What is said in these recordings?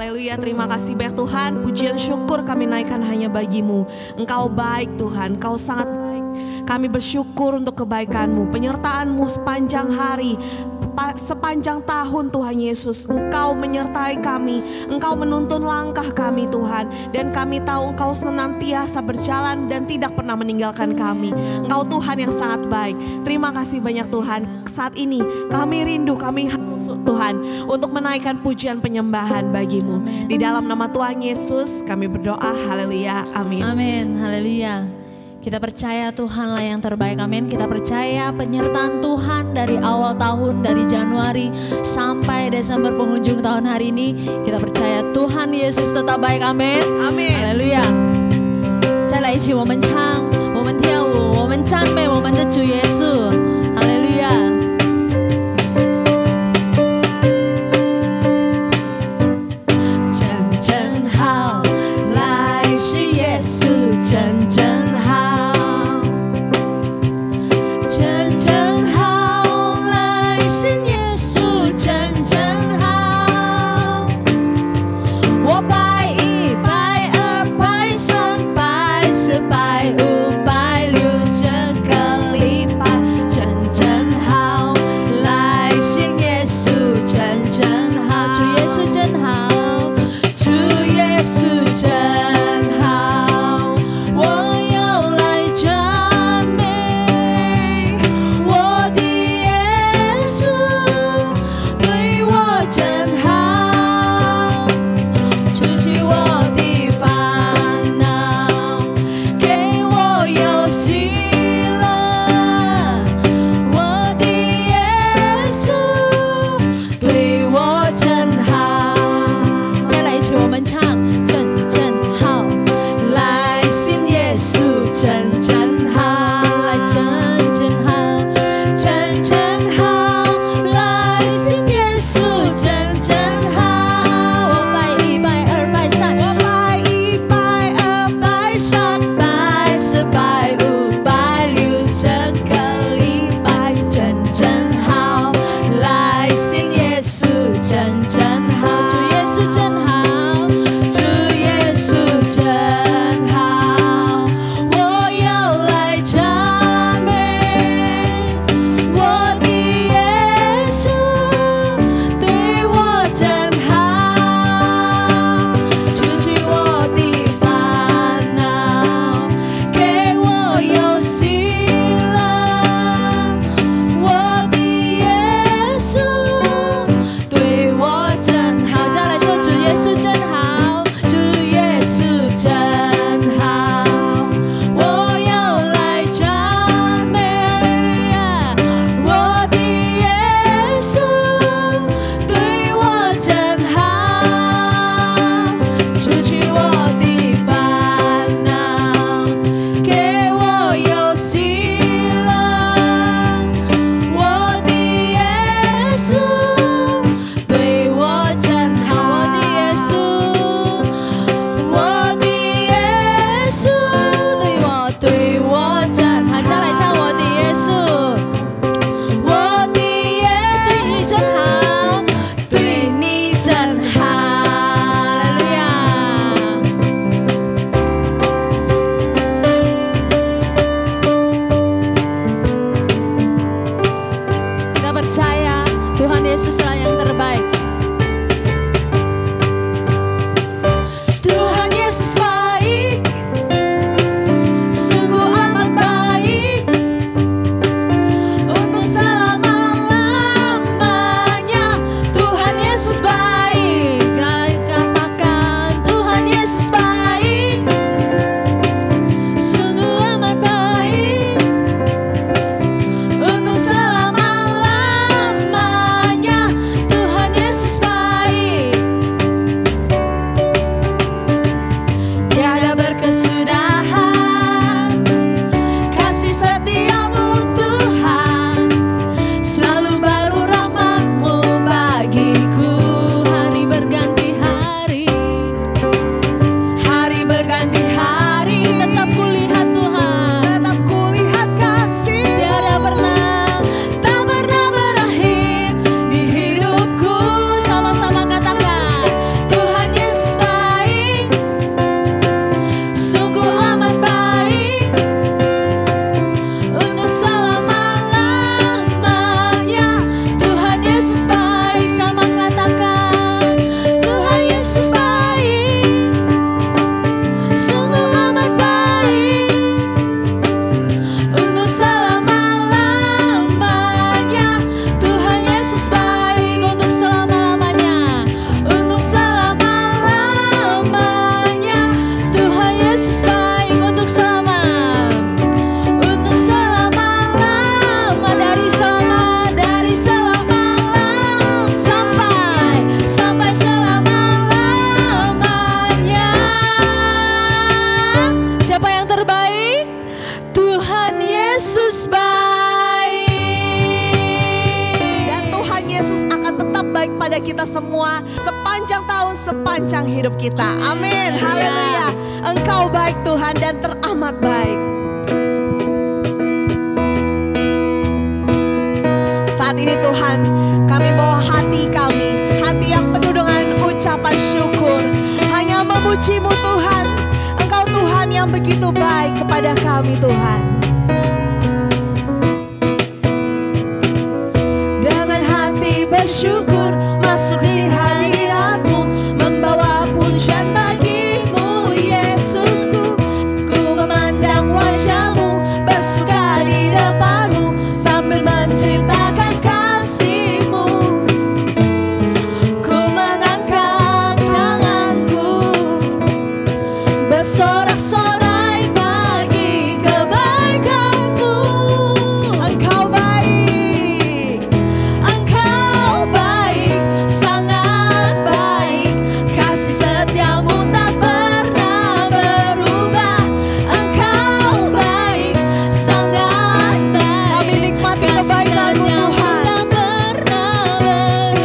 haleluya. Terima kasih banyak Tuhan. Pujian syukur kami naikkan hanya bagi-Mu. Engkau baik Tuhan, Engkau sangat baik. Kami bersyukur untuk kebaikan-Mu, penyertaan-Mu sepanjang hari, sepanjang tahun Tuhan Yesus. Engkau menyertai kami, Engkau menuntun langkah kami Tuhan. Dan kami tahu Engkau senantiasa berjalan dan tidak pernah meninggalkan kami. Engkau Tuhan yang sangat baik. Terima kasih banyak Tuhan. Saat ini kami rindu, kami haus Tuhan untuk menaikkan pujian penyembahan bagi-Mu. Di dalam nama Tuhan Yesus kami berdoa, haleluya, amin. Amin, haleluya. Kita percaya Tuhanlah yang terbaik, amin. Kita percaya penyertaan Tuhan dari awal tahun, dari Januari sampai Desember penghujung tahun hari ini. Kita percaya Tuhan Yesus tetap baik, amin. Amin. 哈利路亚！再来一起，我们唱，我们跳舞，我们赞美我们的主耶稣，哈利路亚！真真好，来是耶稣，真真好。 真真好，来信耶稣，真真好。我拜一，拜二，拜三，拜四，拜五，拜六，这个礼拜真 semua sepanjang tahun, sepanjang hidup kita. Amin. Haleluya. Engkau baik Tuhan dan teramat baik. Saat ini Tuhan, kami bawa hati kami, hati yang penuh dengan ucapan syukur, hanya memuji-Mu Tuhan. Engkau Tuhan yang begitu baik kepada kami Tuhan. Dengan hati bersyukur masuk di hadirat-Mu, membawa pujian bagi-Mu Yesusku. Ku memandang wajah-Mu, bersuka di depan-Mu, sambil menceritakan kasih-Mu. Ku mengangkat tanganku, bersorak-sorai bagi kebaikan-Mu. Engkau baik, Engkau baik, sangat baik. Kasih setia-Mu tak pernah berubah. Engkau baik, sangat baik. Kami nikmati kebaikan-Mu Tuhan.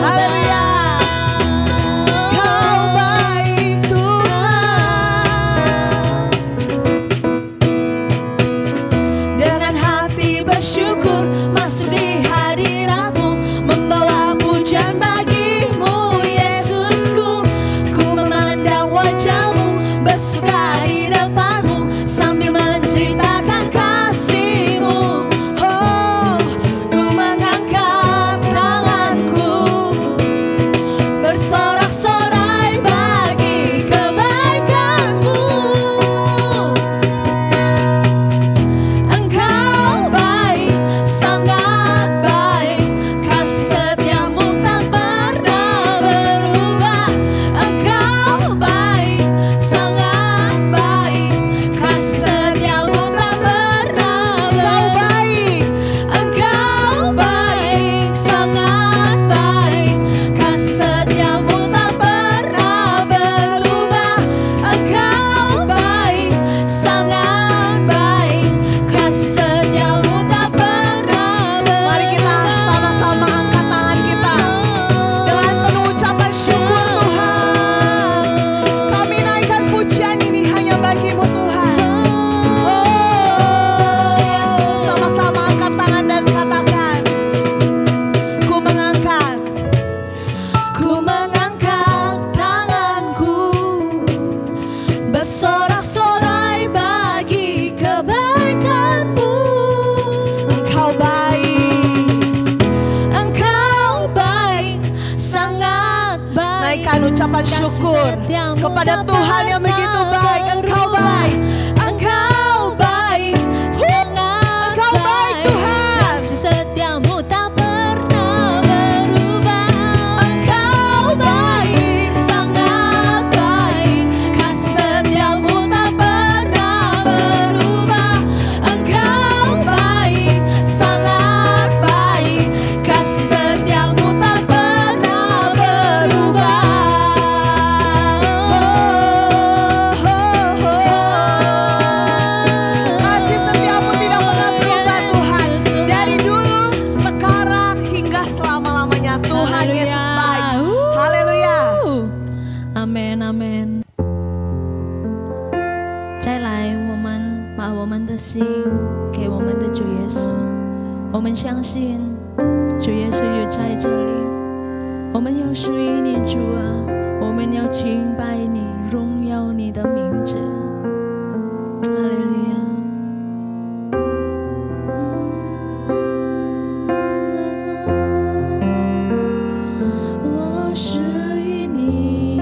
Haleluya. Engkau baik Tuhan. Dengan hati bersyukur masuk di hadirat-Mu, membawa pujian bagi-Mu Yesusku. Ku memandang wajah-Mu, bersuka di depan-Mu, sambil menceritakan kasih-Mu. Oh, ku mengangkat tanganku, bersorak-sorai bagi kebaikan-Mu. Engkau baik, sangat baik. Kasih setia-Mu tak pernah berubah. Engkau baik, sangat baik. Kasih setia-Mu tak pernah berubah. Engkau baik, sangat baik. Kasih setia-Mu tak pernah berubah. Engkau baik, sangat baik. Kasih setia-Mu tak pernah berubah. Mari kita sama-sama angkat tangan kita dengan penuh ucapan syukur Tuhan. Kami naikkan pujian ini hanya bagi-Mu Tuhan. Oh Yesus, sama-sama angkat tangan dan katakan, ku mengangkat tanganku, bersorak-sorai bagi kebaikan-Mu. Engkau baik, sangat baik. Naikkan ucapan syukur kepada Tuhan yang begitu baik. Engkau baik, Engkau baik, sangat Engkau baik Tuhan. Kasih setia-Mu tak pernah berubah. Engkau baik, sangat baik. Kasih setia-Mu tak pernah berubah. Engkau baik, sangat baik. Kasih setia-Mu tak pernah berubah. Kasih setia-Mu tidak pernah berubah Tuhan. Dari dulu, sekarang, hingga selama-lamanya Tuhan Yesus baik. Haleluya. Amen, amen。再来，我们把我们的心给我们的主耶稣。我们相信主耶稣有在这里。我们要属于你，主啊！我们要敬拜你，荣耀你的名字。哈利路亚。我属于你，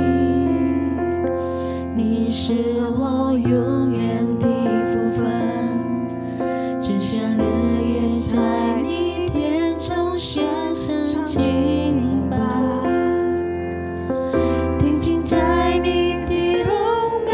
你是我永远的福分，只像日夜在你殿中献上敬拜，定睛在你的荣美，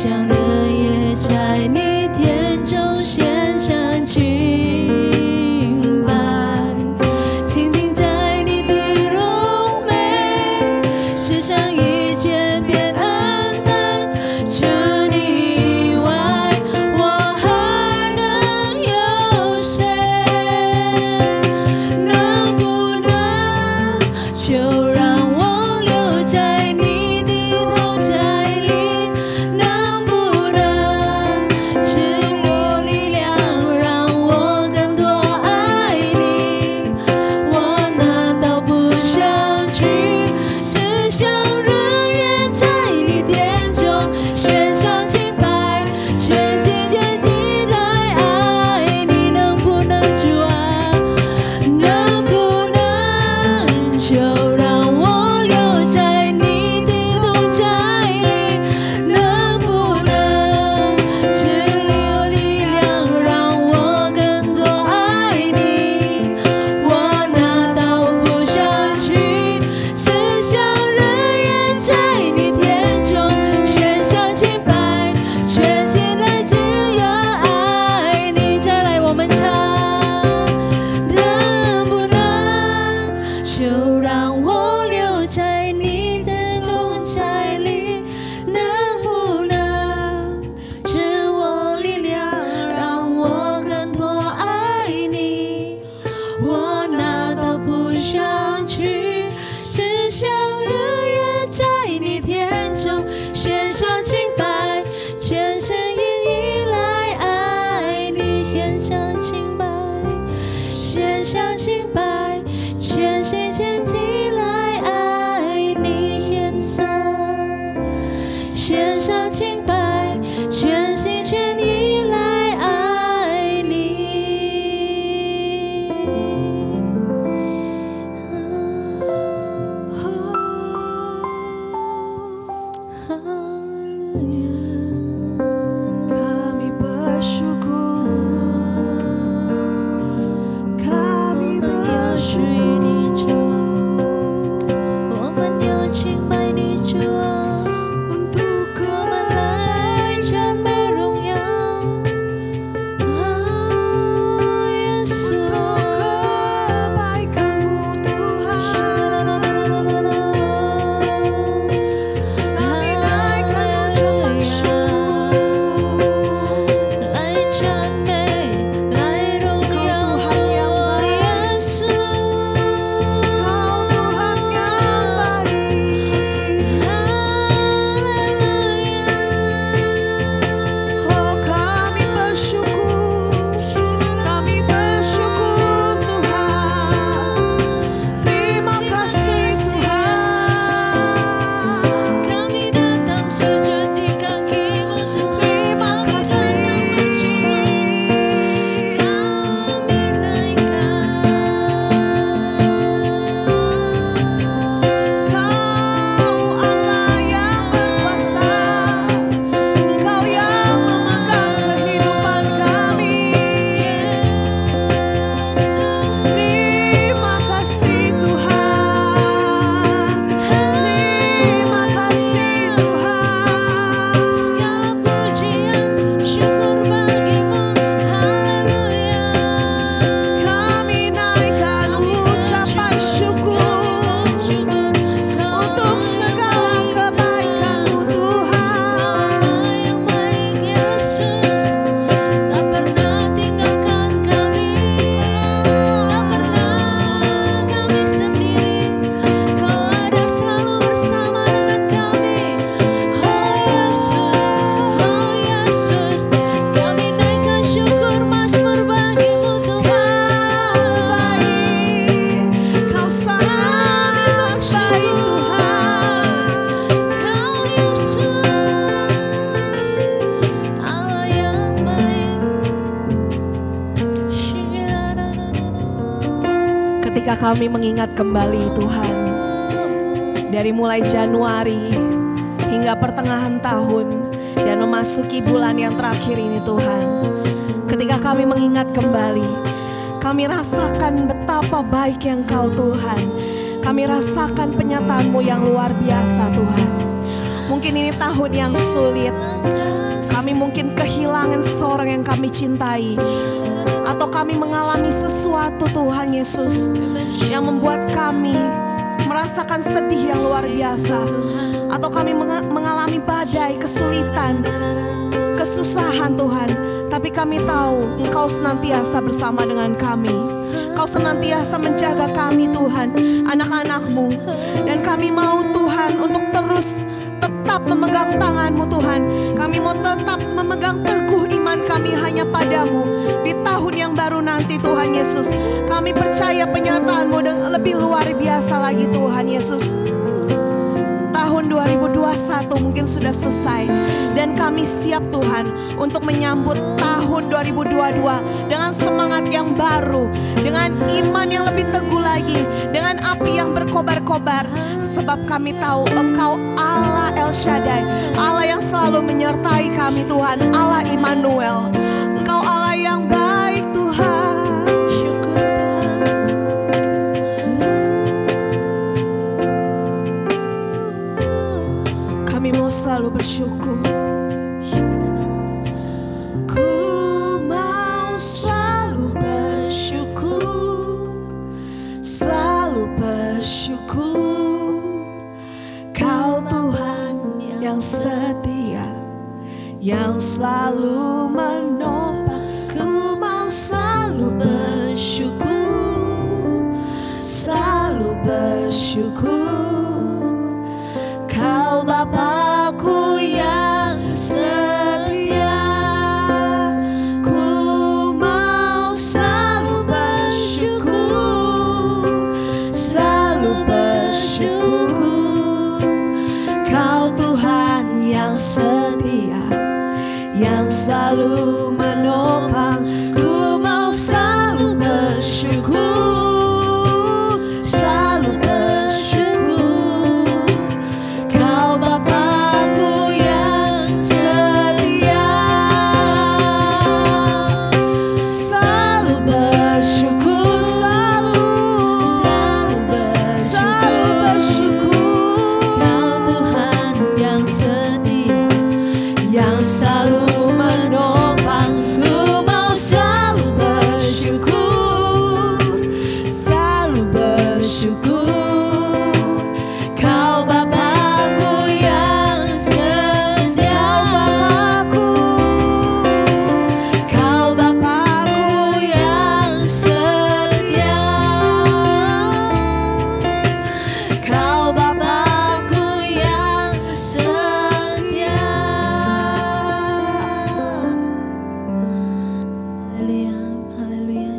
像日夜在你殿中献上敬拜，静静在你的荣美，世上一切变暗淡，除你以外，我还能有谁？能不能就让我留在你的同在里？能不能请你力量让我更多爱你？我难道不想去是像日夜在你殿中献上敬拜，全心全意来爱你？能不能主啊，能不能就让我留在你的同在里？能不能请你有力量让我更多爱你？我难道不想去是像日夜在你殿中献上敬拜，全心全意要爱你？再来我们唱，能不能就让我留在你的同在里？能不能赐我力量让我更多爱你？我难道不想去是像日夜在你殿中献上敬拜，全心全意来爱你？献上敬拜，献上敬拜，全心全意来爱你。献上敬拜，全心全意来爱你。Kami bersyukur, kami bersyukur 我们有敬拜你主啊， untuk 我们来赞美荣耀，耶稣。 kebaikan-Mu Tuhan. Kami naikkan ucapan syukur. 来赞美，来荣耀耶稣。 Kau Tuhan yang baik. Oh, kami bersyukur Tuhan. Terima kasih Tuhan. Kami datang sujud di kaki-Mu Tuhan. Terima kasih. Kami naikkan. Kau Allah yang berkuasa, Kau yang memegang kehidupan kami. Terima kasih Tuhan. Terima kasih Tuhan. Segala pujian, syukur bagimu, haleluya. Kami naikkan ucapan syukur untuk segala kebaikan-Mu Tuhan. Allah yang baik Yesus, tak pernah tinggalkan kami, tak pernah kami sendiri. Kau ada selalu bersama dengan kami. Oh Yesus, kami naikkan syukur mazmur bagimu Tuhan. Kau sangat baik Tuhan. Kau Yesus, Allah yang baik. Ketika kami mengingat kembali Tuhan, dari mulai Januari hingga pertengahan tahun dan memasuki bulan yang terakhir ini Tuhan, ketika kami mengingat kembali, kami rasakan betapa baik yang Kau Tuhan. Kami rasakan penyertaan-Mu yang luar biasa Tuhan. Mungkin ini tahun yang sulit, Kami mungkin kehilangan seseorang yang kami cintai, atau kami mengalami sesuatu Tuhan Yesus yang membuat kami merasakan sedih yang luar biasa, atau kami mengalami badai, kesulitan, kesusahan Tuhan. Tapi kami tahu Engkau senantiasa bersama dengan kami. Engkau senantiasa menjaga kami Tuhan, anak-anak-Mu. Dan kami mau Tuhan untuk terus tetap memegang tangan-Mu Tuhan. Kami mau tetap memegang teguh iman kami hanya padamu. Di tahun yang baru nanti Tuhan Yesus, kami percaya penyertaan-Mu dengan lebih luar biasa lagi Tuhan Yesus. Tahun 2021 mungkin sudah selesai, dan kami siap Tuhan untuk menyambut tahun 2022 dengan semangat yang baru, dengan iman yang lebih teguh lagi, dengan api yang berkobar-kobar. Sebab kami tahu Engkau Allah El Shaddai, Allah yang selalu menyertai kami Tuhan, Allah Immanuel. Engkau Allah yang baik Tuhan. Kami mau selalu bersyukur. Ku mau selalu bersyukur, selalu bersyukur. Kau Tuhan yang setia, yang selalu menopang. Ku mau selalu bersyukur, selalu bersyukur. Kau Bapa-Ku yang setia, ku mau selalu bersyukur, selalu bersyukur. Kau Tuhan yang setia, yang selalu menopang. Ku mau selalu bersyukur, selalu bersyukur. Bapa-Ku yang setia, selalu bersyukur, selalu bersyukur. Kau Tuhan yang setia, yang selalu menopang. Ku mau selalu bersyukur, selalu bersyukur. Kau Bapa-Ku yang setia, Kau Bapa-Ku yang setia, Kau Bapa-Ku yang setia. Haleluya, haleluya.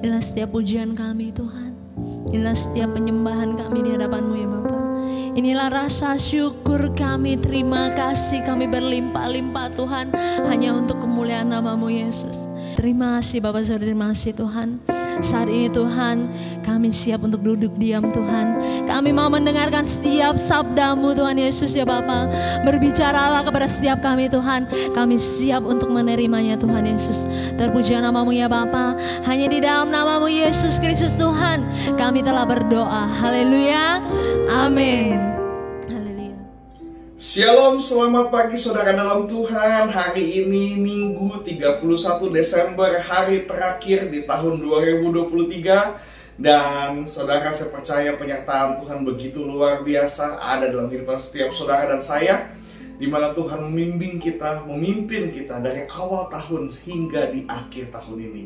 Inilah setiap pujian kami Tuhan, inilah setiap penyembahan kami di hadapan-Mu ya Bapa. Inilah rasa syukur kami, terima kasih kami berlimpah-limpah Tuhan, hanya untuk kemuliaan nama-Mu Yesus. Terima kasih Bapak Saudara, terima kasih Tuhan. Saat ini Tuhan, kami siap untuk duduk diam Tuhan. Kami mau mendengarkan setiap sabda-Mu Tuhan Yesus ya Bapa. Berbicaralah kepada setiap kami Tuhan. Kami siap untuk menerimanya Tuhan Yesus. Terpujilah nama-Mu ya Bapa. Hanya di dalam nama-Mu Yesus Kristus Tuhan, kami telah berdoa. Haleluya. Amin. Shalom, selamat pagi saudara dalam Tuhan. Hari ini Minggu 31 Desember, hari terakhir di tahun 2023. Dan saudara, saya percaya penyertaan Tuhan begitu luar biasa ada dalam kehidupan setiap saudara dan saya, di mana Tuhan membimbing kita, memimpin kita dari awal tahun hingga di akhir tahun ini.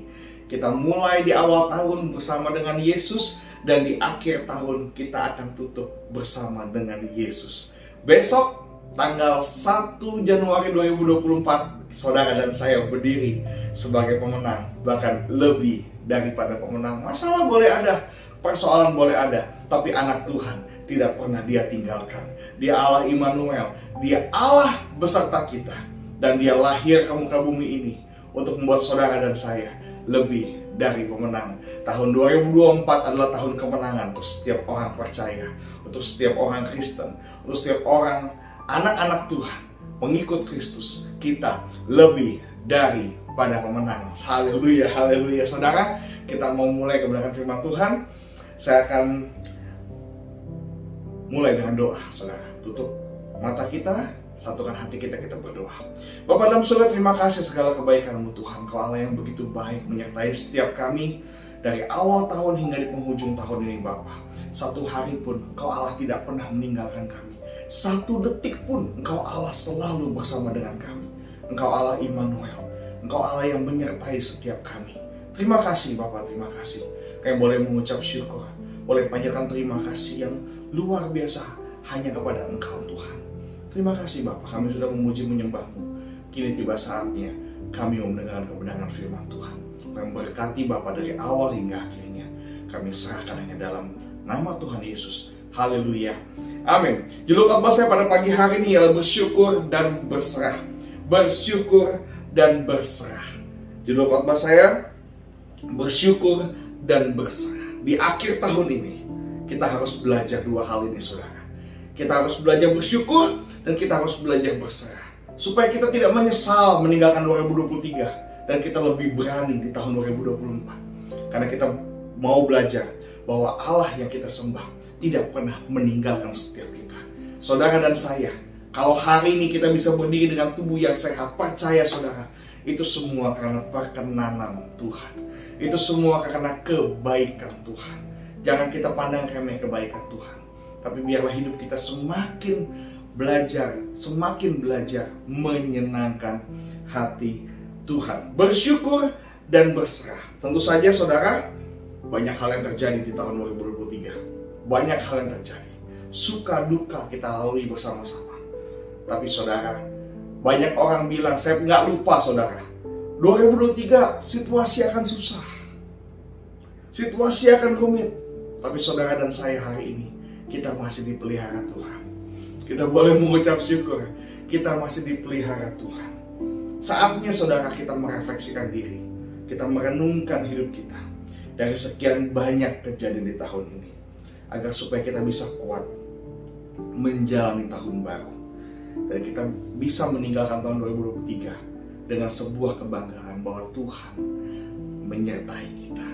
Kita mulai di awal tahun bersama dengan Yesus, dan di akhir tahun kita akan tutup bersama dengan Yesus. Besok tanggal 1 Januari 2024, saudara dan saya berdiri sebagai pemenang, bahkan lebih daripada pemenang. Masalah boleh ada, persoalan boleh ada, tapi anak Tuhan tidak pernah Dia tinggalkan. Dia Allah Immanuel, Dia Allah beserta kita, dan Dia lahir ke muka bumi ini untuk membuat saudara dan saya lebih dari pemenang. Tahun 2024 adalah tahun kemenangan untuk setiap orang percaya, untuk setiap orang Kristen, untuk setiap orang anak-anak Tuhan, pengikut Kristus. Kita lebih daripada pemenang. Haleluya, haleluya. Saudara, kita mau mulai kebenaran firman Tuhan. Saya akan mulai dengan doa. Saudara, tutup mata kita, satukan hati kita, kita berdoa. Bapa dalam surga, terima kasih segala kebaikan-Mu Tuhan. Kau Allah yang begitu baik menyertai setiap kami dari awal tahun hingga di penghujung tahun ini Bapa. Satu hari pun Kau Allah tidak pernah meninggalkan kami. Satu detik pun Engkau Allah selalu bersama dengan kami. Engkau Allah Immanuel. Engkau Allah yang menyertai setiap kami. Terima kasih Bapa, terima kasih. Kami boleh mengucap syukur, boleh panjatkan terima kasih yang luar biasa hanya kepada Engkau Tuhan. Terima kasih Bapa, kami sudah memuji menyembah-Mu. Kini tiba saatnya kami mau mendengarkan kebenaran firman Tuhan. Kami berkati Bapa dari awal hingga akhirnya. Kami serahkan hanya dalam nama Tuhan Yesus. Haleluya. Amin. Judul khotbah saya pada pagi hari ini ialah bersyukur dan berserah. Bersyukur dan berserah. Judul khotbah saya bersyukur dan berserah. Di akhir tahun ini kita harus belajar dua hal ini saudara. Kita harus belajar bersyukur dan kita harus belajar berserah. Supaya kita tidak menyesal meninggalkan 2023 dan kita lebih berani di tahun 2024. Karena kita mau belajar bahwa Allah yang kita sembah tidak pernah meninggalkan setiap kita. Saudara dan saya, kalau hari ini kita bisa berdiri dengan tubuh yang sehat, percaya saudara, itu semua karena perkenanan Tuhan. Itu semua karena kebaikan Tuhan. Jangan kita pandang remeh kebaikan Tuhan, tapi biarlah hidup kita semakin belajar menyenangkan hati Tuhan. Bersyukur dan berserah. Tentu saja saudara, banyak hal yang terjadi di tahun 2023. Banyak hal yang terjadi. Suka duka kita lalui bersama-sama. Tapi saudara, banyak orang bilang, saya nggak lupa saudara, 2023 situasi akan susah. Situasi akan rumit. Tapi saudara dan saya hari ini, kita masih dipelihara Tuhan. Kita boleh mengucap syukur, kita masih dipelihara Tuhan. Saatnya saudara kita merefleksikan diri, kita merenungkan hidup kita dari sekian banyak kejadian di tahun ini, agar supaya kita bisa kuat menjalani tahun baru. Dan kita bisa meninggalkan tahun 2023 dengan sebuah kebanggaan bahwa Tuhan menyertai kita,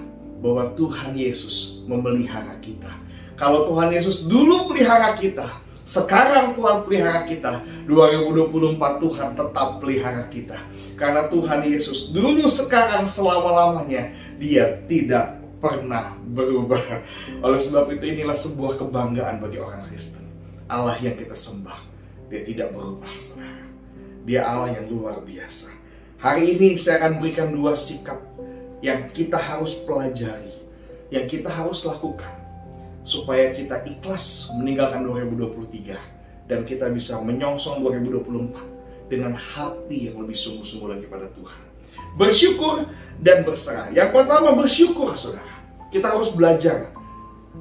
bahwa Tuhan Yesus memelihara kita. Kalau Tuhan Yesus dulu pelihara kita, sekarang Tuhan pelihara kita, 2024 Tuhan tetap pelihara kita. Karena Tuhan Yesus dulu, sekarang, selama-lamanya Dia tidak pernah berubah. Oleh sebab itu inilah sebuah kebanggaan bagi orang Kristen. Allah yang kita sembah, Dia tidak berubah saudara. Dia Allah yang luar biasa. Hari ini saya akan berikan dua sikap yang kita harus pelajari, yang kita harus lakukan, supaya kita ikhlas meninggalkan 2023 dan kita bisa menyongsong 2024 dengan hati yang lebih sungguh-sungguh lagi pada Tuhan. Bersyukur dan berserah. Yang pertama bersyukur saudara. Kita harus belajar.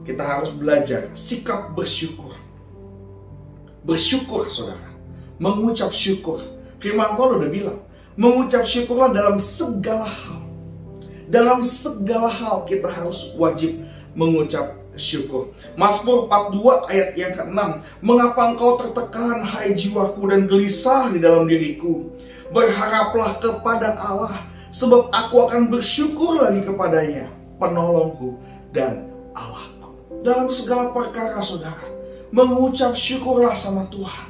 Kita harus belajar sikap bersyukur. Bersyukur saudara. Mengucap syukur. Firman Tuhan udah bilang, mengucap syukurlah dalam segala hal. Dalam segala hal kita harus wajib mengucap syukur. Mazmur 42 ayat yang ke-6. Mengapa engkau tertekan hai jiwaku dan gelisah di dalam diriku? Berharaplah kepada Allah, sebab aku akan bersyukur lagi kepadanya, penolongku dan Allahku. Dalam segala perkara saudara, mengucap syukurlah sama Tuhan.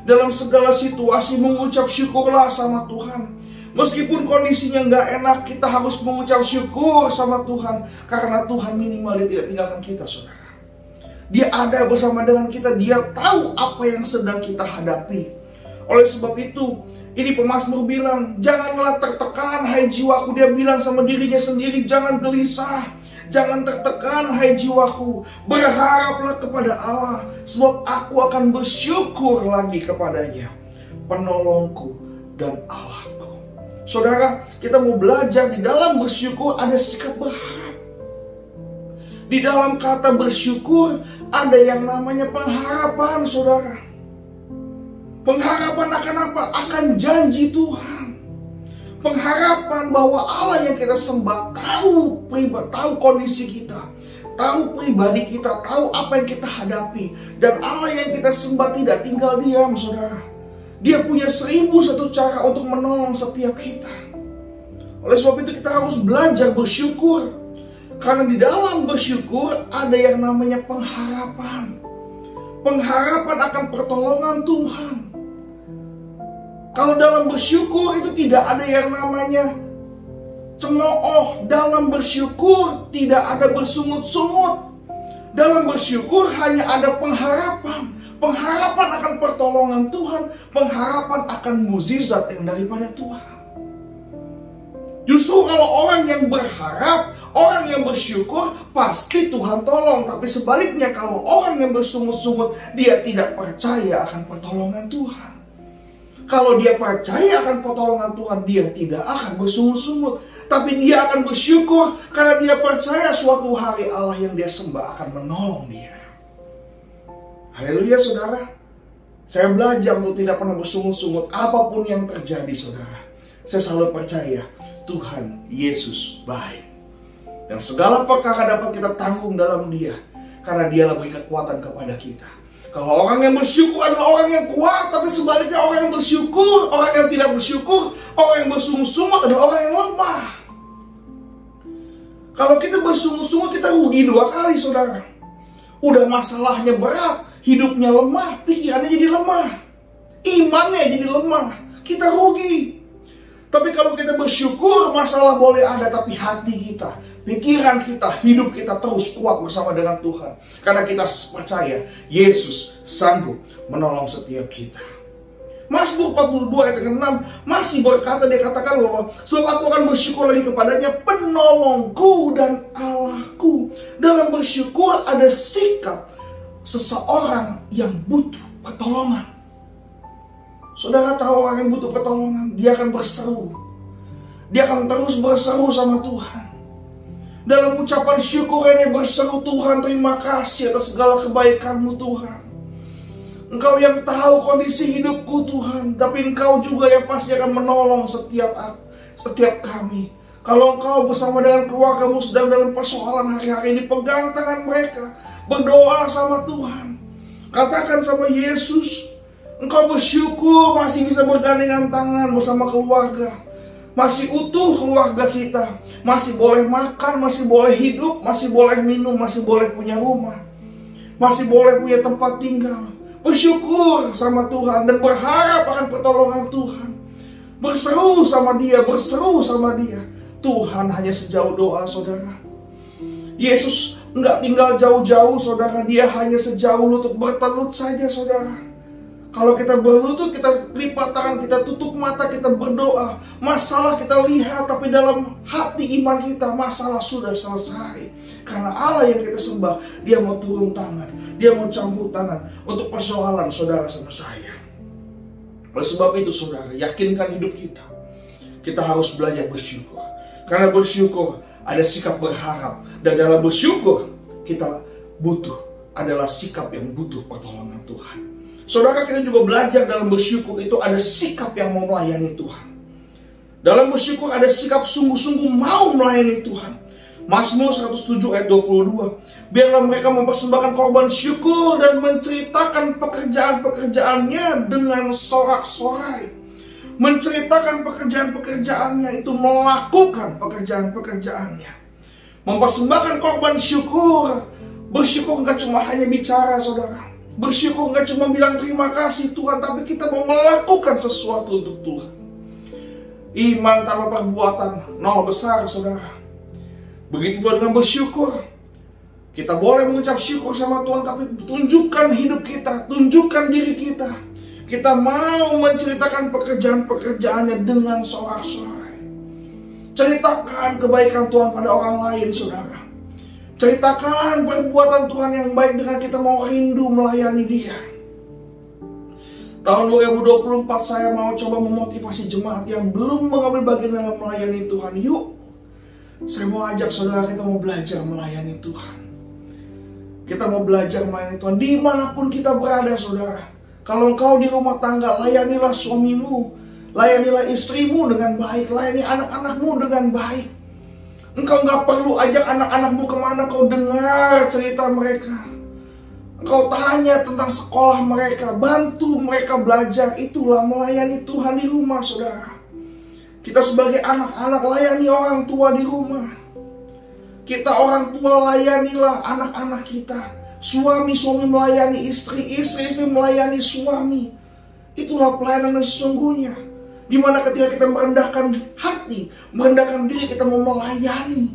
Dalam segala situasi mengucap syukurlah sama Tuhan. Meskipun kondisinya nggak enak, kita harus mengucap syukur sama Tuhan. Karena Tuhan minimal Dia tidak tinggalkan kita saudara. Dia ada bersama dengan kita. Dia tahu apa yang sedang kita hadapi. Oleh sebab itu, ini pemazmur bilang, janganlah tertekan hai jiwaku. Dia bilang sama dirinya sendiri, jangan gelisah, jangan tertekan hai jiwaku. Berharaplah kepada Allah, sebab aku akan bersyukur lagi kepadanya, penolongku dan Allahku. Saudara, kita mau belajar di dalam bersyukur ada sikap berharap. Di dalam kata bersyukur ada yang namanya pengharapan saudara. Pengharapan akan apa? Akan janji Tuhan. Pengharapan bahwa Allah yang kita sembah tahu kondisi kita, tahu pribadi kita, tahu apa yang kita hadapi. Dan Allah yang kita sembah tidak tinggal diam saudara. Dia punya 1001 cara untuk menolong setiap kita. Oleh sebab itu kita harus belajar bersyukur. Karena di dalam bersyukur ada yang namanya pengharapan. Pengharapan akan pertolongan Tuhan. Kalau dalam bersyukur itu tidak ada yang namanya cemooh. Dalam bersyukur tidak ada bersungut-sungut. Dalam bersyukur hanya ada pengharapan. Pengharapan akan pertolongan Tuhan. Pengharapan akan mukjizat yang daripada Tuhan. Justru kalau orang yang berharap, orang yang bersyukur, pasti Tuhan tolong. Tapi sebaliknya kalau orang yang bersungut-sungut, dia tidak percaya akan pertolongan Tuhan. Kalau dia percaya akan pertolongan Tuhan, dia tidak akan bersungut-sungut. Tapi dia akan bersyukur karena dia percaya suatu hari Allah yang dia sembah akan menolong dia. Haleluya saudara. Saya belajar untuk tidak pernah bersungut-sungut apapun yang terjadi saudara. Saya selalu percaya Tuhan Yesus baik. Dan segala perkara dapat kita tanggung dalam Dia. Karena Dia beri kekuatan kepada kita. Kalau orang yang bersyukur adalah orang yang kuat. Tapi sebaliknya orang yang bersyukur, orang yang tidak bersyukur, orang yang bersungut-sungut adalah orang yang lemah. Kalau kita bersungut-sungut, kita rugi dua kali saudara. Udah masalahnya berat, hidupnya lemah, pikirannya jadi lemah, imannya jadi lemah, kita rugi. Tapi kalau kita bersyukur, masalah boleh ada, tapi hati kita, pikiran kita, hidup kita terus kuat bersama dengan Tuhan. Karena kita percaya Yesus sanggup menolong setiap kita. Mazmur 42 ayat 6 masih berkata, dia katakan bahwa sebab aku akan bersyukur lagi kepadanya, penolongku dan Allahku. Dalam bersyukur ada sikap seseorang yang butuh pertolongan. Saudara tahu orang yang butuh pertolongan, dia akan berseru. Dia akan terus berseru sama Tuhan. Dalam ucapan syukur ini berseru, Tuhan terima kasih atas segala kebaikan-Mu Tuhan. Engkau yang tahu kondisi hidupku Tuhan, tapi Engkau juga yang pasti akan menolong setiap kami. Kalau Engkau bersama dengan keluargamu sedang dalam persoalan hari-hari ini, pegang tangan mereka, berdoa sama Tuhan. Katakan sama Yesus, Engkau bersyukur masih bisa bergandengan tangan bersama keluarga. Masih utuh keluarga kita. Masih boleh makan, masih boleh hidup, masih boleh minum, masih boleh punya rumah. Masih boleh punya tempat tinggal. Bersyukur sama Tuhan dan berharap akan pertolongan Tuhan. Berseru sama Dia, berseru sama Dia. Tuhan hanya sejauh doa saudara. Yesus enggak tinggal jauh-jauh saudara. Dia hanya sejauh lutut bertelut saja saudara. Kalau kita berlutut, kita lipat tangan, kita tutup mata, kita berdoa. Masalah kita lihat, tapi dalam hati iman kita, masalah sudah selesai. Karena Allah yang kita sembah, Dia mau turun tangan, Dia mau campur tangan untuk persoalan saudara sama saya. Oleh sebab itu saudara, yakinkan hidup kita. Kita harus belajar bersyukur. Karena bersyukur ada sikap berharap. Dan dalam bersyukur, kita butuh, adalah sikap yang butuh pertolongan Tuhan. Saudara, kita juga belajar dalam bersyukur itu ada sikap yang mau melayani Tuhan. Dalam bersyukur ada sikap sungguh-sungguh mau melayani Tuhan. Mazmur 107 ayat 22. Biarlah mereka mempersembahkan korban syukur dan menceritakan pekerjaan-pekerjaannya dengan sorak-sorai. Menceritakan pekerjaan-pekerjaannya itu melakukan pekerjaan-pekerjaannya. Mempersembahkan korban syukur. Bersyukur gak cuma hanya bicara saudara. Bersyukur gak cuma bilang terima kasih Tuhan, tapi kita mau melakukan sesuatu untuk Tuhan. Iman tanpa perbuatan nol besar saudara. Begitu pula dengan bersyukur. Kita boleh mengucap syukur sama Tuhan, tapi tunjukkan hidup kita, tunjukkan diri kita. Kita mau menceritakan pekerjaan-pekerjaannya dengan sorak-sorai. Ceritakan kebaikan Tuhan pada orang lain saudara. Ceritakan perbuatan Tuhan yang baik dengan kita mau rindu melayani Dia. Tahun 2024 saya mau coba memotivasi jemaat yang belum mengambil bagian dalam melayani Tuhan. Yuk, saya mau ajak saudara, kita mau belajar melayani Tuhan. Kita mau belajar melayani Tuhan dimanapun kita berada saudara. Kalau engkau di rumah tangga, layanilah suamimu, layanilah istrimu dengan baik, layani anak-anakmu dengan baik. Engkau gak perlu ajak anak-anakmu kemana, kau dengar cerita mereka. Engkau tanya tentang sekolah mereka, bantu mereka belajar. Itulah melayani Tuhan di rumah saudara. Kita sebagai anak-anak layani orang tua di rumah. Kita orang tua layanilah anak-anak kita. Suami-suami melayani istri, istri-istri melayani suami. Itulah pelayanan yang sesungguhnya. Dimana ketika kita merendahkan hati, merendahkan diri, kita mau melayani.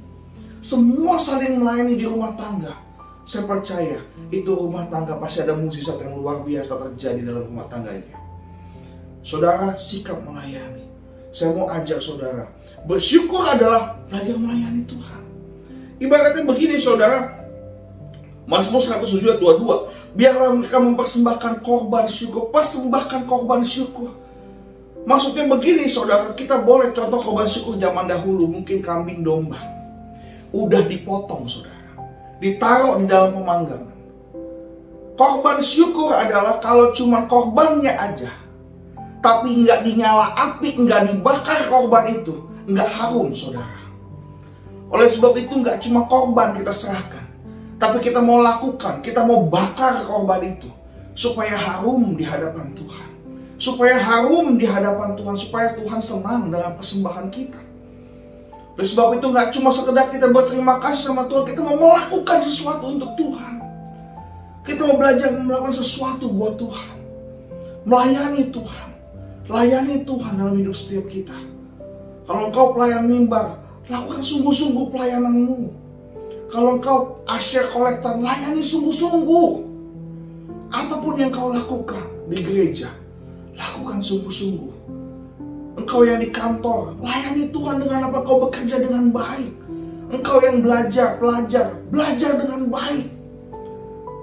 Semua saling melayani di rumah tangga. Saya percaya itu rumah tangga pasti ada mukjizat yang luar biasa terjadi dalam rumah tangganya. Saudara, sikap melayani. Saya mau ajak saudara, bersyukur adalah belajar melayani Tuhan. Ibaratnya begini saudara, Mazmur 107 ayat 22, biarlah mereka mempersembahkan korban syukur. Persembahkan korban syukur. Maksudnya begini saudara, kita boleh contoh korban syukur zaman dahulu, mungkin kambing domba. Udah dipotong saudara, ditaruh di dalam pemanggangan. Korban syukur adalah kalau cuma korbannya aja, tapi nggak dinyala api, nggak dibakar korban itu, nggak harum saudara. Oleh sebab itu nggak cuma korban kita serahkan, tapi kita mau lakukan, kita mau bakar korban itu supaya harum di hadapan Tuhan. Supaya harum di hadapan Tuhan, supaya Tuhan senang dengan persembahan kita. Oleh sebab itu nggak cuma sekedar kita berterima kasih sama Tuhan, kita mau melakukan sesuatu untuk Tuhan. Kita mau belajar melakukan sesuatu buat Tuhan. Melayani Tuhan. Layani Tuhan dalam hidup setiap kita. Kalau engkau pelayan mimbar, lakukan sungguh-sungguh pelayananmu. Kalau engkau asyir kolektan, layani sungguh-sungguh. Apapun yang kau lakukan di gereja, lakukan sungguh-sungguh. Engkau yang di kantor, layani Tuhan dengan apa? Kau bekerja dengan baik. Engkau yang belajar dengan baik.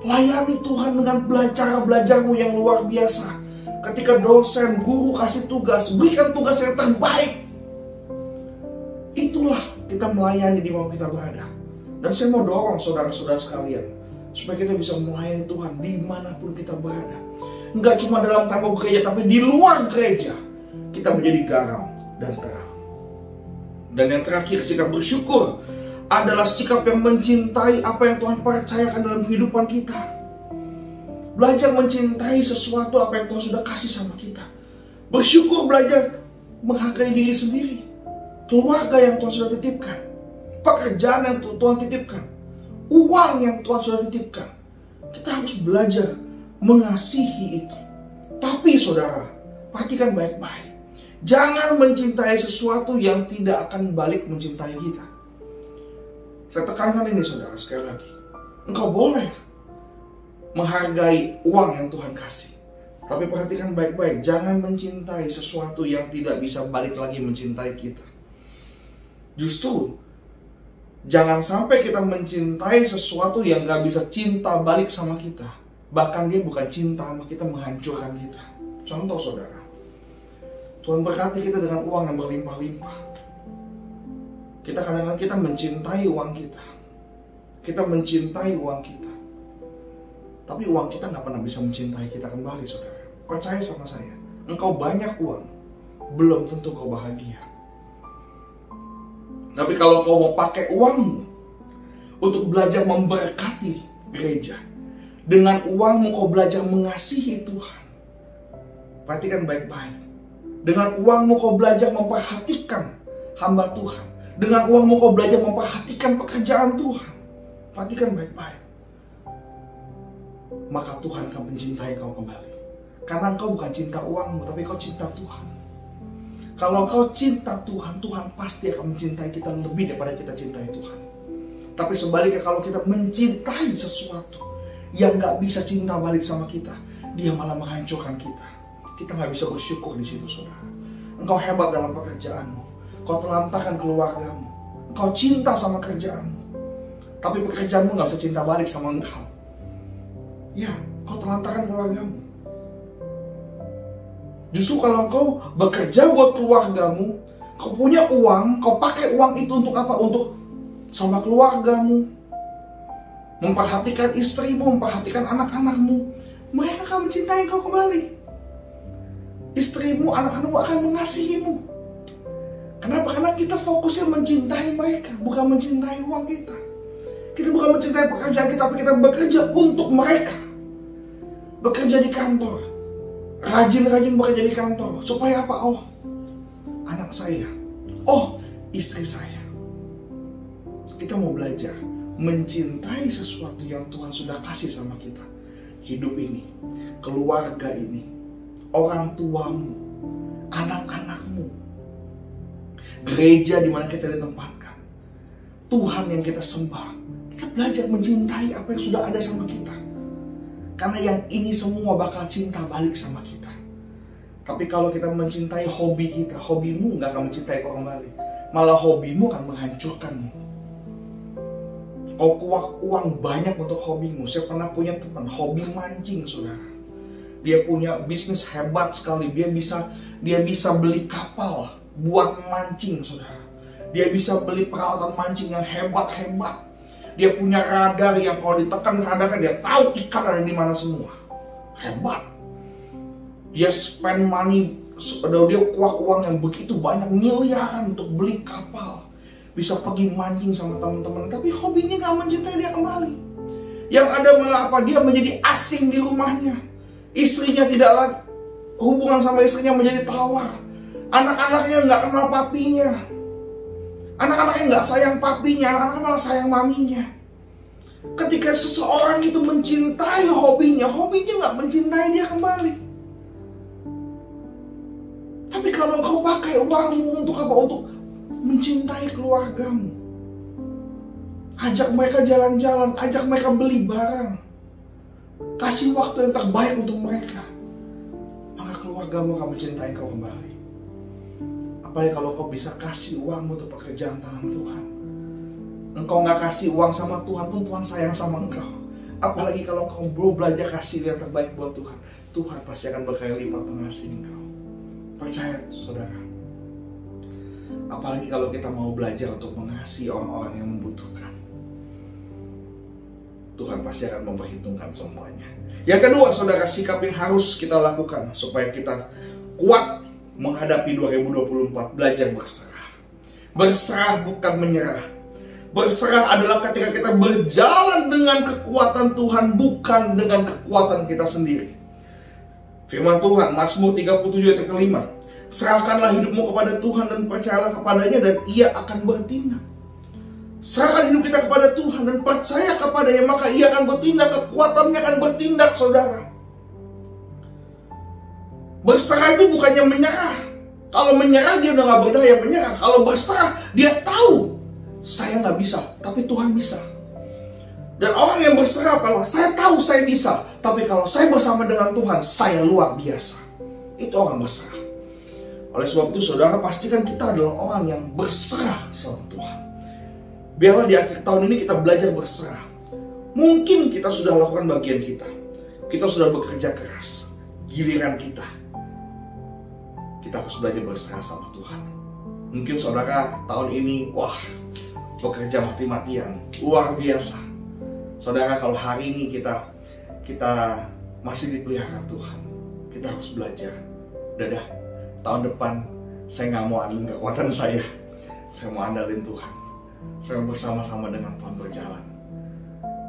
Layani Tuhan dengan cara belajarmu yang luar biasa. Ketika dosen, guru kasih tugas, berikan tugas yang terbaik. Itulah kita melayani di mana kita berada. Dan saya mau dorong saudara-saudara sekalian, supaya kita bisa melayani Tuhan dimanapun kita berada. Enggak cuma dalam tembok gereja, tapi di luar gereja. Kita menjadi garam dan terang. Dan yang terakhir, sikap bersyukur adalah sikap yang mencintai apa yang Tuhan percayakan dalam kehidupan kita. Belajar mencintai sesuatu apa yang Tuhan sudah kasih sama kita. Bersyukur, belajar menghargai diri sendiri. Keluarga yang Tuhan sudah titipkan. Pekerjaan yang Tuhan titipkan. Uang yang Tuhan sudah titipkan. Kita harus belajar mengasihi itu. Tapi saudara, perhatikan baik-baik. Jangan mencintai sesuatu yang tidak akan balik mencintai kita. Saya tekankan ini saudara sekali lagi. Engkau boleh menghargai uang yang Tuhan kasih. Tapi perhatikan baik-baik. Jangan mencintai sesuatu yang tidak bisa balik lagi mencintai kita. Justru jangan sampai kita mencintai sesuatu yang gak bisa cinta balik sama kita. Bahkan dia bukan cinta sama kita, menghancurkan kita. Contoh saudara, Tuhan berkati kita dengan uang yang berlimpah-limpah. Kita kadang-kadang kita mencintai uang kita. Kita mencintai uang kita. Tapi uang kita gak pernah bisa mencintai kita kembali saudara. Percaya sama saya, engkau banyak uang, belum tentu kau bahagia. Tapi kalau kau mau pakai uangmu untuk belajar memberkati gereja, dengan uangmu kau belajar mengasihi Tuhan. Perhatikan baik-baik. Dengan uangmu kau belajar memperhatikan hamba Tuhan. Dengan uangmu kau belajar memperhatikan pekerjaan Tuhan. Perhatikan baik-baik. Maka Tuhan akan mencintai kau kembali. Karena engkau bukan cinta uangmu, tapi kau cinta Tuhan. Kalau engkau cinta Tuhan, Tuhan pasti akan mencintai kita lebih daripada kita cintai Tuhan. Tapi sebaliknya kalau kita mencintai sesuatu yang gak bisa cinta balik sama kita, dia malah menghancurkan kita. Kita gak bisa bersyukur di situ saudara. Engkau hebat dalam pekerjaanmu. Kau telantarkan keluargamu. Engkau cinta sama kerjaanmu. Tapi pekerjaanmu gak bisa cinta balik sama engkau. Ya, kau telantarkan keluargamu. Justru kalau engkau bekerja buat keluargamu, kau punya uang, kau pakai uang itu untuk apa? Untuk sama keluargamu, memperhatikan istrimu, memperhatikan anak-anakmu, mereka akan mencintai kau kembali. Istrimu, anak-anakmu akan mengasihimu. Kenapa? Karena kita fokusnya mencintai mereka, bukan mencintai uang kita. Kita bukan mencintai pekerjaan kita, tapi kita bekerja untuk mereka. Bekerja di kantor, rajin-rajin bekerja di kantor. Supaya apa? Oh, anak saya. Oh, istri saya. Kita mau belajar mencintai sesuatu yang Tuhan sudah kasih sama kita. Hidup ini, keluarga ini, orang tuamu, anak-anakmu, gereja di mana kita ditempatkan, Tuhan yang kita sembah. Kita belajar mencintai apa yang sudah ada sama kita. Karena yang ini semua bakal cinta balik sama kita. Tapi kalau kita mencintai hobi kita, hobimu nggak akan mencintai kau kembali. Malah hobimu akan menghancurkanmu. Kau keluar uang banyak untuk hobimu. Saya pernah punya teman, hobi mancing, saudara. Dia punya bisnis hebat sekali. Dia bisa beli kapal buat mancing, saudara. Dia bisa beli peralatan mancing yang hebat-hebat. Dia punya radar yang kalau ditekan radarnya dia tahu ikan ada di mana semua. Hebat. Dia spend money, dia keluar uang yang begitu banyak, miliaran untuk beli kapal. Bisa pergi mancing sama teman-teman, tapi hobinya gak mencintai dia kembali. Yang ada malah apa? Dia menjadi asing di rumahnya. Istrinya tidak lagi, hubungan sama istrinya menjadi tawar. Anak-anaknya gak kenal papinya. Anak-anaknya gak sayang papinya, anak-anaknya malah sayang maminya. Ketika seseorang itu mencintai hobinya gak mencintai dia kembali. Tapi kalau kau pakai uangmu untuk apa? Untuk mencintai keluargamu. Ajak mereka jalan-jalan, ajak mereka beli barang. Kasih waktu yang terbaik untuk mereka. Maka keluargamu akan mencintai kau kembali. Apalagi kalau kau bisa kasih uangmu untuk pekerjaan tangan Tuhan. Engkau gak kasih uang sama Tuhan pun Tuhan sayang sama engkau. Apalagi kalau engkau belum belajar kasih yang terbaik buat Tuhan. Tuhan pasti akan berkali lipat mengasihi engkau. Percaya saudara. Apalagi kalau kita mau belajar untuk mengasihi orang-orang yang membutuhkan. Tuhan pasti akan memperhitungkan semuanya. Yang kedua, saudara, sikap yang harus kita lakukan supaya kita kuat menghadapi 2024, belajar berserah. Berserah bukan menyerah. Berserah adalah ketika kita berjalan dengan kekuatan Tuhan, bukan dengan kekuatan kita sendiri. Firman Tuhan, Mazmur 37 ayat 5. Serahkanlah hidupmu kepada Tuhan dan percayalah kepadanya dan Ia akan bertindak. Serahkan hidup kita kepada Tuhan dan percaya kepadanya, maka Ia akan bertindak, kekuatannya akan bertindak, saudara. Berserah itu bukannya menyerah. Kalau menyerah dia udah gak berdaya menyerah. Kalau berserah dia tahu saya gak bisa, tapi Tuhan bisa. Dan orang yang berserah apa? Saya tahu saya bisa, tapi kalau saya bersama dengan Tuhan, saya luar biasa. Itu orang berserah. Oleh sebab itu saudara, pastikan kita adalah orang yang berserah sama Tuhan. Biarlah di akhir tahun ini kita belajar berserah. Mungkin kita sudah lakukan bagian kita. Kita sudah bekerja keras. Giliran kita harus belajar berserah sama Tuhan. Mungkin saudara tahun ini, wah, bekerja mati-matian, luar biasa. Saudara, kalau hari ini kita masih dipelihara Tuhan, kita harus belajar. Dadah, tahun depan saya nggak mau andalin kekuatan saya mau andalin Tuhan. Saya bersama-sama dengan Tuhan berjalan.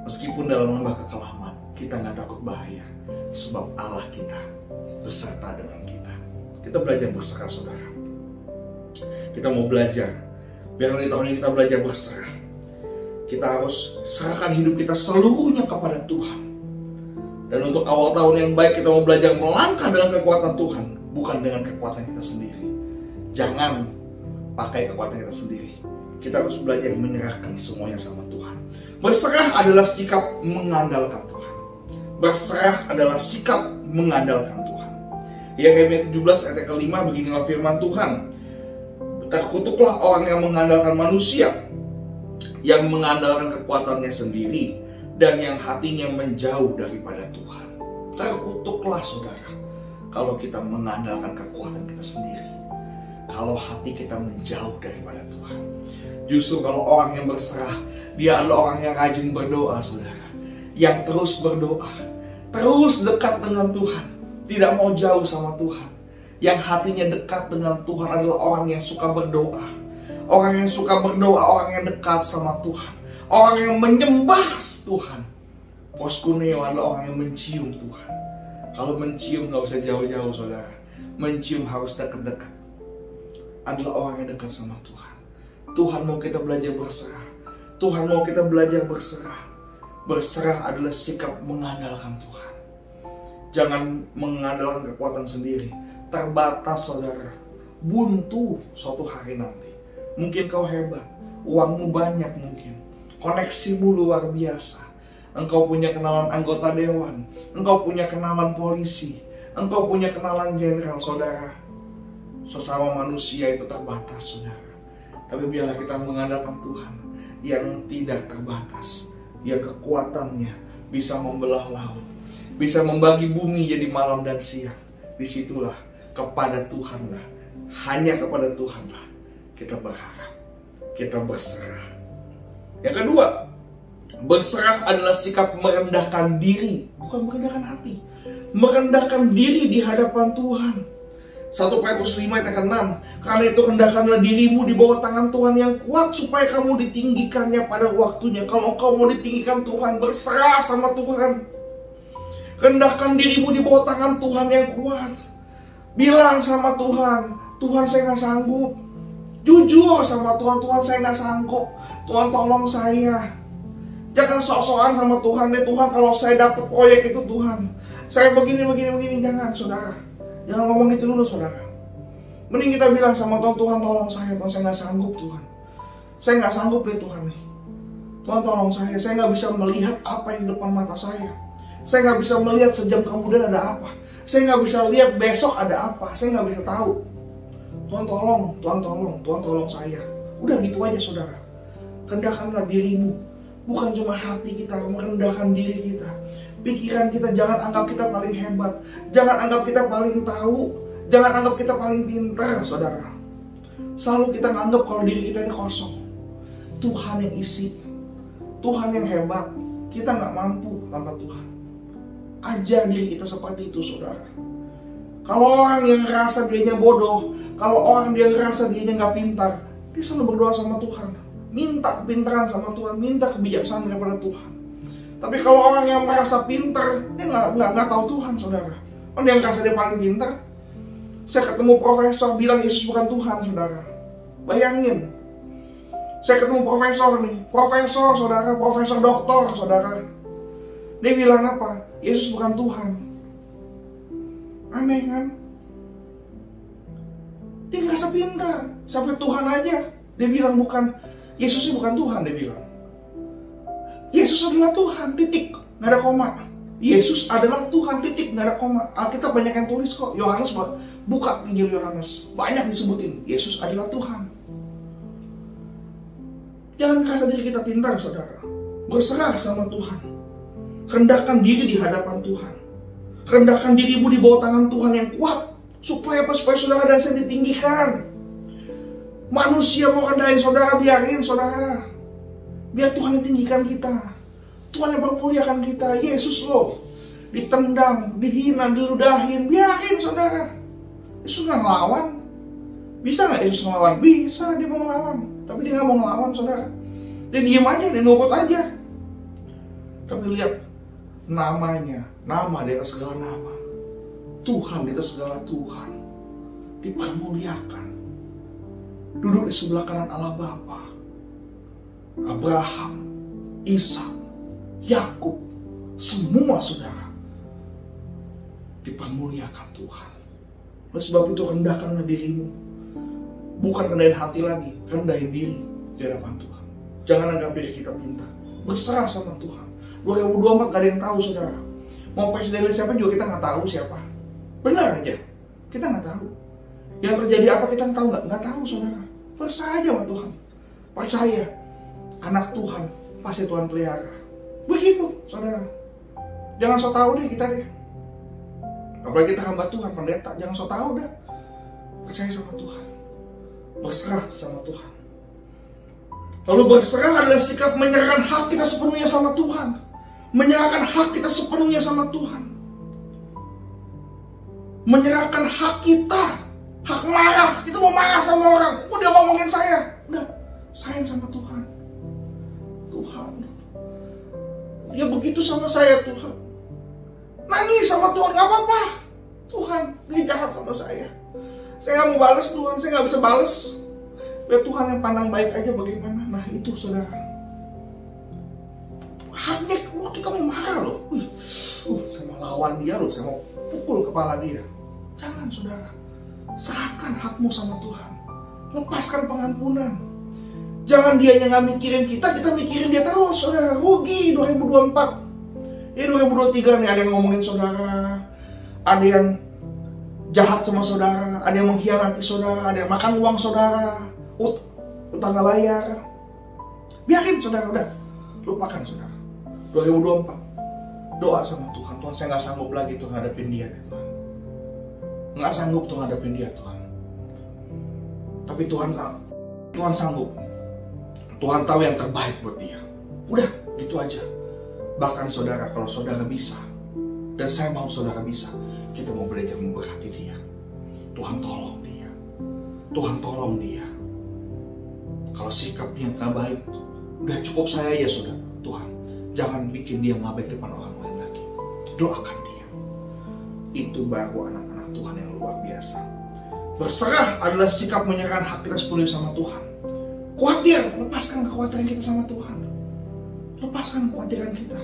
Meskipun dalam lembah kekelaman, kita nggak takut bahaya, sebab Allah kita beserta dengan kita. Kita belajar berserah, saudara. Kita mau belajar, biar di tahun ini kita belajar berserah. Kita harus serahkan hidup kita seluruhnya kepada Tuhan. Dan untuk awal tahun yang baik, kita mau belajar melangkah dengan kekuatan Tuhan, bukan dengan kekuatan kita sendiri. Jangan pakai kekuatan kita sendiri. Kita harus belajar menyerahkan semuanya sama Tuhan. Berserah adalah sikap mengandalkan Tuhan. Berserah adalah sikap mengandalkan Tuhan. Yeremia 17 ayat ke-5, beginilah firman Tuhan. Terkutuklah orang yang mengandalkan manusia, yang mengandalkan kekuatannya sendiri, dan yang hatinya menjauh daripada Tuhan. Terkutuklah saudara, kalau kita mengandalkan kekuatan kita sendiri, kalau hati kita menjauh daripada Tuhan. Justru kalau orang yang berserah, dia adalah orang yang rajin berdoa, saudara, yang terus berdoa, terus dekat dengan Tuhan, tidak mau jauh sama Tuhan. Yang hatinya dekat dengan Tuhan adalah orang yang suka berdoa. Orang yang suka berdoa, orang yang dekat sama Tuhan, orang yang menyembah Tuhan. Proskuneo adalah orang yang mencium Tuhan. Kalau mencium gak usah jauh-jauh saudara, mencium harus dekat-dekat. Adalah orang yang dekat sama Tuhan. Tuhan mau kita belajar berserah. Tuhan mau kita belajar berserah. Berserah adalah sikap mengandalkan Tuhan. Jangan mengandalkan kekuatan sendiri. Terbatas saudara. Buntu suatu hari nanti. Mungkin kau hebat, uangmu banyak mungkin, koneksimu luar biasa. Engkau punya kenalan anggota dewan, engkau punya kenalan polisi, engkau punya kenalan jenderal saudara. Sesama manusia itu terbatas saudara. Tapi biarlah kita mengandalkan Tuhan yang tidak terbatas, yang kekuatannya bisa membelah laut, bisa membagi bumi jadi malam dan siang. Disitulah kepada Tuhanlah, hanya kepada Tuhanlah kita berharap, kita berserah. Yang kedua, berserah adalah sikap merendahkan diri, bukan merendahkan hati. Merendahkan diri di hadapan Tuhan. 1 Petrus 5 ayat 6. Karena itu rendahkanlah dirimu di bawah tangan Tuhan yang kuat, supaya kamu ditinggikannya pada waktunya. Kalau kau mau ditinggikan Tuhan, berserah sama Tuhan. Rendahkan dirimu di bawah tangan Tuhan yang kuat. Bilang sama Tuhan, Tuhan saya gak sanggup. Jujur sama Tuhan, Tuhan saya gak sanggup. Tuhan tolong saya. Jangan sok-sokan sama Tuhan, deh Tuhan kalau saya dapat proyek itu Tuhan, saya begini. Jangan saudara. Jangan ngomong gitu dulu saudara. Mending kita bilang sama Tuhan, Tuhan tolong saya gak sanggup Tuhan. Saya gak sanggup deh Tuhan nih. Tuhan tolong saya gak bisa melihat apa yang di depan mata saya. Saya gak bisa melihat sejam kemudian ada apa. Saya gak bisa lihat besok ada apa. Saya gak bisa tahu. Tuhan tolong saya. Udah gitu aja saudara. Rendahkanlah dirimu. Bukan cuma hati kita, merendahkan diri kita. Pikiran kita, jangan anggap kita paling hebat. Jangan anggap kita paling tahu. Jangan anggap kita paling pintar saudara. Selalu kita nganggap kalau diri kita ini kosong. Tuhan yang isi. Tuhan yang hebat. Kita gak mampu tanpa Tuhan. Ajar diri kita seperti itu saudara. Kalau orang yang ngerasa dianya bodoh, kalau orang dia ngerasa dianya gak pintar, dia selalu berdoa sama Tuhan, minta kepintaran sama Tuhan, minta kebijaksanaan kepada Tuhan. Tapi kalau orang yang merasa pintar, dia nggak tahu Tuhan saudara. Orang yang ngerasa dia paling pintar. Saya ketemu profesor bilang Yesus bukan Tuhan saudara. Bayangin, saya ketemu profesor nih, profesor doktor saudara. Dia bilang apa? Yesus bukan Tuhan. Aneh kan? Dia ngerasa pintar. Sampai Tuhan aja dia bilang bukan, Yesusnya bukan Tuhan. Dia bilang Yesus adalah Tuhan, titik, gak ada koma. Yesus adalah Tuhan, titik, gak ada koma. Alkitab banyak yang tulis kok. Yohanes, buka Injil Yohanes, banyak disebutin Yesus adalah Tuhan. Jangan ngerasa diri kita pintar saudara. Berserah sama Tuhan. Rendahkan diri di hadapan Tuhan. Rendahkan dirimu di bawah tangan Tuhan yang kuat. Supaya saudara dan saya ditinggikan. Manusia mau rendahin saudara, biarin saudara. Biar Tuhan yang tinggikan kita. Tuhan yang permuliakan kita. Yesus loh, ditendang, dihina, diludahin, biarin saudara. Yesus gak ngelawan. Bisa gak Yesus ngelawan? Bisa, dia mau ngelawan. Tapi dia gak mau ngelawan saudara. Dia diem aja, dia nurut aja. Tapi lihat namanya, nama di atas segala nama, Tuhan di atas segala Tuhan, dipermuliakan, duduk di sebelah kanan Allah Bapa. Abraham, Ishak, Yakub, semua saudara dipermuliakan Tuhan. Oleh sebab itu rendahkanlah dirimu. Bukan rendahin hati lagi, rendahin diri di hadapan Tuhan. Jangan anggap diri kita pintar. Berserah sama Tuhan. 2024 gak ada yang tahu saudara. Mau presiden siapa juga kita gak tahu siapa. Benar aja, kita gak tahu. Yang terjadi apa kita tahu gak? Gak tahu saudara. Berserah aja sama Tuhan. Percaya, anak Tuhan pasti Tuhan pelihara. Begitu saudara. Jangan so tau deh kita deh. Apalagi kita hamba Tuhan, pendeta. Jangan so tau deh. Percaya sama Tuhan. Berserah sama Tuhan. Lalu berserah adalah sikap menyerahkan hak kita sepenuhnya sama Tuhan. Menyerahkan hak kita sepenuhnya sama Tuhan. Menyerahkan hak kita. Hak marah. Kita mau marah sama orang. Udah ngomongin saya. Udah, sayang sama Tuhan. Tuhan, dia begitu sama saya Tuhan. Nangis sama Tuhan, gak apa-apa. Tuhan, dia jahat sama saya. Saya gak mau balas Tuhan, saya gak bisa balas. Biar Tuhan yang pandang baik aja bagaimana. Nah itu saudara. Haknya kita mau marah loh. saya mau lawan dia loh, saya mau pukul kepala dia. Jangan saudara, serahkan hakmu sama Tuhan. Lepaskan pengampunan. Jangan dia yang nggak mikirin kita mikirin dia terus, saudara. Rugi 2024. 2023 nih, ada yang ngomongin saudara, ada yang jahat sama saudara, ada yang mengkhianati saudara, ada yang makan uang saudara, utang gak bayar. Biarin saudara, udah, lupakan saudara. 2024, doa sama Tuhan. Tuhan, saya gak sanggup lagi tuh ngadepin dia nih, Tuhan. Gak sanggup tuh ngadepin dia, Tuhan. Tapi Tuhan sanggup. Tuhan tahu yang terbaik buat dia. Udah, gitu aja. Bahkan saudara, kalau saudara bisa, dan saya mau saudara bisa, kita mau belajar memberkati dia. Tuhan tolong dia. Tuhan tolong dia. Kalau sikap dia gak baik, udah cukup saya aja saudara. Tuhan, jangan bikin dia gak baik depan orang lain lagi. Doakan dia. Itu baru anak-anak Tuhan yang luar biasa. Berserah adalah sikap menyerahkan hak kita sepenuhnya sama Tuhan. Khawatir, lepaskan kekhawatiran kita sama Tuhan. Lepaskan kekhawatiran kita.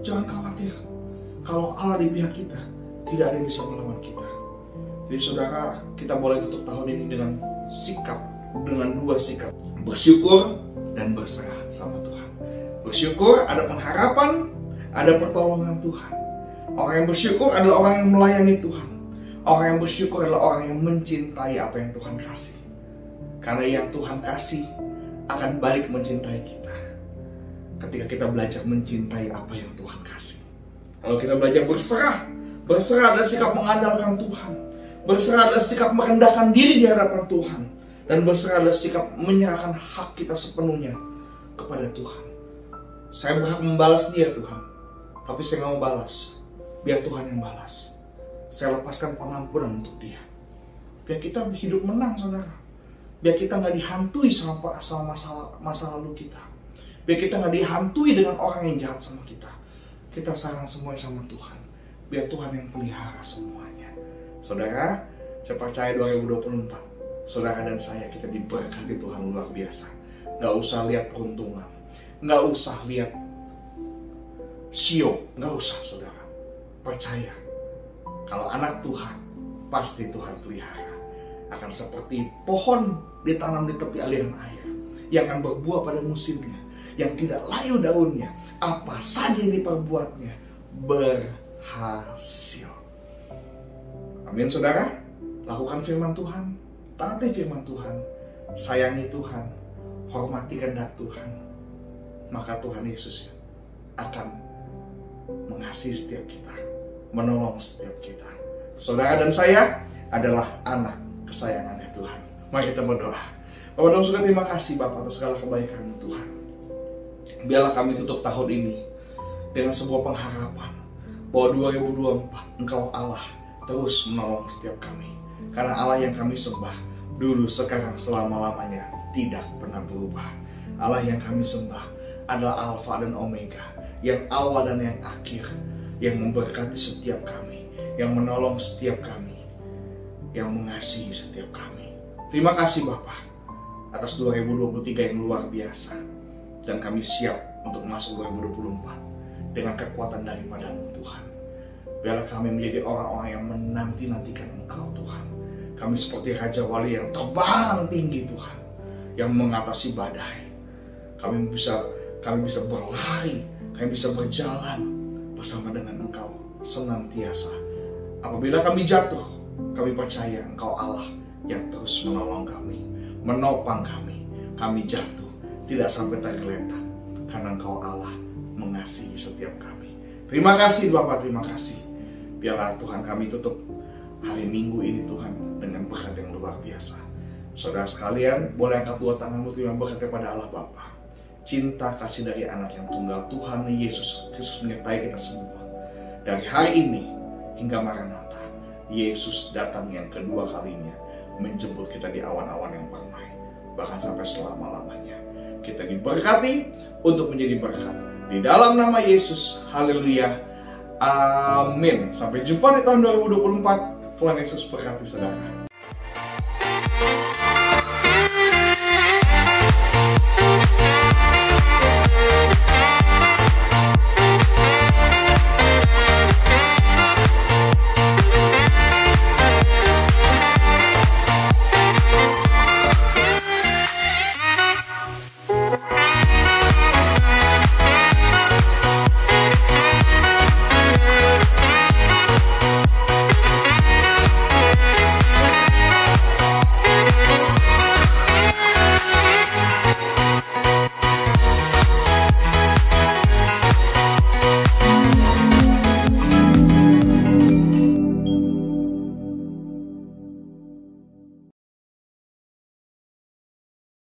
Jangan khawatir. Kalau Allah di pihak kita, tidak ada yang bisa melawan kita. Jadi saudara, kita boleh tutup tahun ini dengan sikap, dengan dua sikap. Bersyukur dan berserah sama Tuhan. Bersyukur ada pengharapan, ada pertolongan Tuhan. Orang yang bersyukur adalah orang yang melayani Tuhan. Orang yang bersyukur adalah orang yang mencintai apa yang Tuhan kasih. Karena yang Tuhan kasih akan balik mencintai kita ketika kita belajar mencintai apa yang Tuhan kasih. Kalau kita belajar berserah adalah sikap mengandalkan Tuhan. Berserah adalah sikap merendahkan diri di hadapan Tuhan. Dan berserah adalah sikap menyerahkan hak kita sepenuhnya kepada Tuhan. Saya berhak membalas dia Tuhan, tapi saya nggak mau balas. Biar Tuhan yang balas. Saya lepaskan pengampunan untuk dia. Biar kita hidup menang saudara. Biar kita nggak dihantui sama masa lalu kita. Biar kita nggak dihantui dengan orang yang jahat sama kita. Kita serahkan semuanya sama Tuhan. Biar Tuhan yang pelihara semuanya. Saudara, saya percaya 2024, saudara dan saya kita diberkati Tuhan luar biasa. Nggak usah lihat peruntungan. Nggak usah lihat sio. Nggak usah saudara. Percaya. Kalau anak Tuhan, pasti Tuhan pelihara. Akan seperti pohon ditanam di tepi aliran air. Yang akan berbuah pada musimnya. Yang tidak layu daunnya, apa saja yang diperbuatnya berhasil. Amin saudara. Lakukan firman Tuhan, taati firman Tuhan, sayangi Tuhan, hormati kehendak Tuhan. Maka Tuhan Yesus akan mengasihi setiap kita, menolong setiap kita. Saudara dan saya adalah anak kesayangannya Tuhan. Mari kita berdoa. Bapak dalam surga, terima kasih Bapak atas segala kebaikan Tuhan. Biarlah kami tutup tahun ini dengan sebuah pengharapan bahwa 2024 Engkau Allah terus menolong setiap kami. Karena Allah yang kami sembah dulu, sekarang, selama-lamanya tidak pernah berubah. Allah yang kami sembah adalah Alfa dan Omega, yang awal dan yang akhir, yang memberkati setiap kami, yang menolong setiap kami, yang mengasihi setiap kami. Terima kasih Bapa atas 2023 yang luar biasa. Dan kami siap untuk masuk 2024 dengan kekuatan daripada-Mu Tuhan. Biarlah kami menjadi orang-orang yang menanti-nantikan Engkau Tuhan. Kami seperti Raja Wali yang terbang tinggi Tuhan, yang mengatasi badai. Kami bisa berlari, kami bisa berjalan bersama dengan Engkau senantiasa. Apabila kami jatuh, kami percaya Engkau Allah yang terus menolong kami, menopang kami. Kami jatuh tidak sampai tergeletak, karena Engkau Allah mengasihi setiap kami. Terima kasih Bapak, terima kasih. Biarlah Tuhan kami tutup hari Minggu ini Tuhan dengan berkat yang luar biasa. Saudara sekalian, boleh angkat dua tanganmu, terima berkat kepada Allah Bapa. Cinta kasih dari anak yang tunggal Tuhan Yesus Kristus menyertai kita semua. Dari hari ini hingga Maranatha, Yesus datang yang kedua kalinya menjemput kita di awan-awan yang permai, bahkan sampai selama-lamanya. Kita diberkati untuk menjadi berkat. Di dalam nama Yesus, haleluya, amin. Sampai jumpa di tahun 2024. Tuhan Yesus berkati saudara.